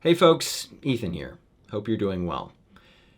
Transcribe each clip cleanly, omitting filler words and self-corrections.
Hey folks, Ethan here. Hope you're doing well.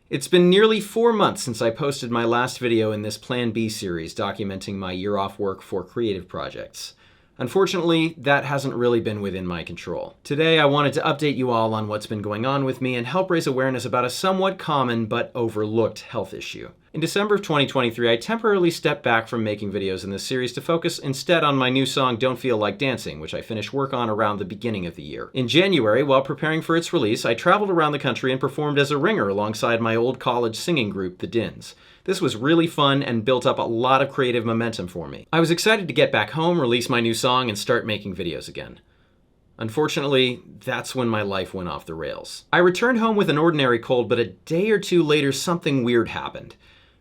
It's been nearly 4 months since I posted my last video in this Plan B series documenting my year off work for creative projects. Unfortunately, that hasn't really been within my control. Today, I wanted to update you all on what's been going on with me and help raise awareness about a somewhat common but overlooked health issue. In December of 2023, I temporarily stepped back from making videos in this series to focus instead on my new song Don't Feel Like Dancing, which I finished work on around the beginning of the year. In January, while preparing for its release, I traveled around the country and performed as a ringer alongside my old college singing group, The Dins. This was really fun and built up a lot of creative momentum for me. I was excited to get back home, release my new song, and start making videos again. Unfortunately, that's when my life went off the rails. I returned home with an ordinary cold, but a day or two later, something weird happened.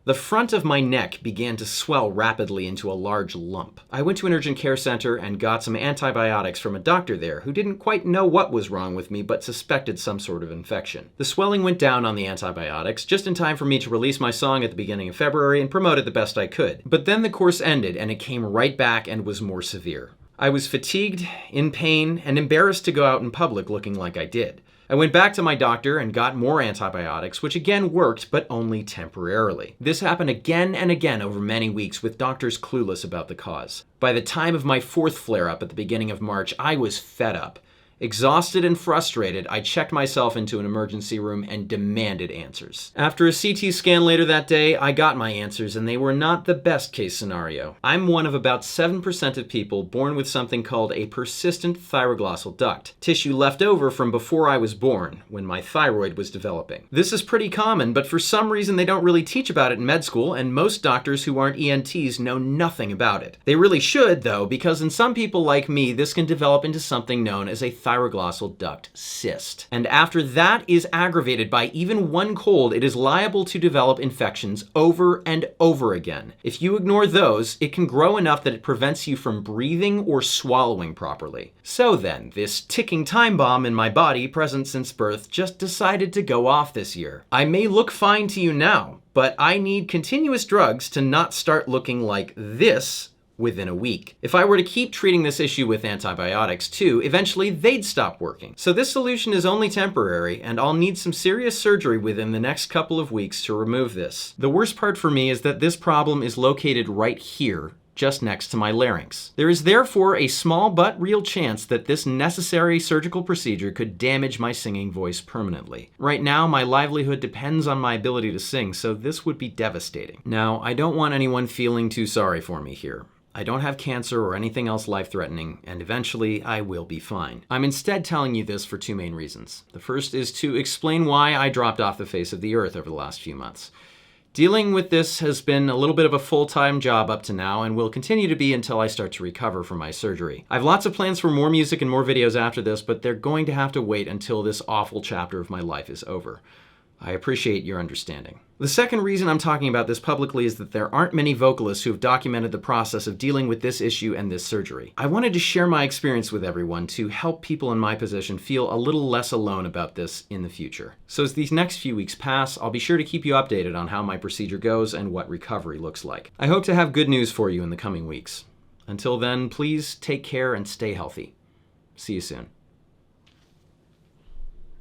The front of my neck began to swell rapidly into a large lump. I went to an urgent care center and got some antibiotics from a doctor there who didn't quite know what was wrong with me but suspected some sort of infection. The swelling went down on the antibiotics just in time for me to release my song at the beginning of February and promote it the best I could. But then the course ended and it came right back and was more severe. I was fatigued, in pain, and embarrassed to go out in public looking like I did. I went back to my doctor and got more antibiotics, which again worked, but only temporarily. This happened again and again over many weeks, with doctors clueless about the cause. By the time of my fourth flare-up at the beginning of March, I was fed up. Exhausted and frustrated, I checked myself into an emergency room and demanded answers. After a CT scan later that day, I got my answers, and they were not the best case scenario. I'm one of about 7% of people born with something called a persistent thyroglossal duct, tissue left over from before I was born, when my thyroid was developing. This is pretty common, but for some reason they don't really teach about it in med school, and most doctors who aren't ENTs know nothing about it. They really should, though, because in some people like me, this can develop into something known as a thyroglossal duct cyst. And after that is aggravated by even one cold, it is liable to develop infections over and over again. If you ignore those, it can grow enough that it prevents you from breathing or swallowing properly. So then, this ticking time bomb in my body, present since birth, just decided to go off this year. I may look fine to you now, but I need continuous drugs to not start looking like this within a week. If I were to keep treating this issue with antibiotics too, eventually they'd stop working. So this solution is only temporary, and I'll need some serious surgery within the next couple of weeks to remove this. The worst part for me is that this problem is located right here, just next to my larynx. There is therefore a small but real chance that this necessary surgical procedure could damage my singing voice permanently. Right now, my livelihood depends on my ability to sing, so this would be devastating. Now, I don't want anyone feeling too sorry for me here. I don't have cancer or anything else life-threatening, and eventually I will be fine. I'm instead telling you this for two main reasons. The first is to explain why I dropped off the face of the earth over the last few months. Dealing with this has been a little bit of a full-time job up to now and will continue to be until I start to recover from my surgery. I have lots of plans for more music and more videos after this, but they're going to have to wait until this awful chapter of my life is over. I appreciate your understanding. The second reason I'm talking about this publicly is that there aren't many vocalists who have documented the process of dealing with this issue and this surgery. I wanted to share my experience with everyone to help people in my position feel a little less alone about this in the future. So as these next few weeks pass, I'll be sure to keep you updated on how my procedure goes and what recovery looks like. I hope to have good news for you in the coming weeks. Until then, please take care and stay healthy. See you soon.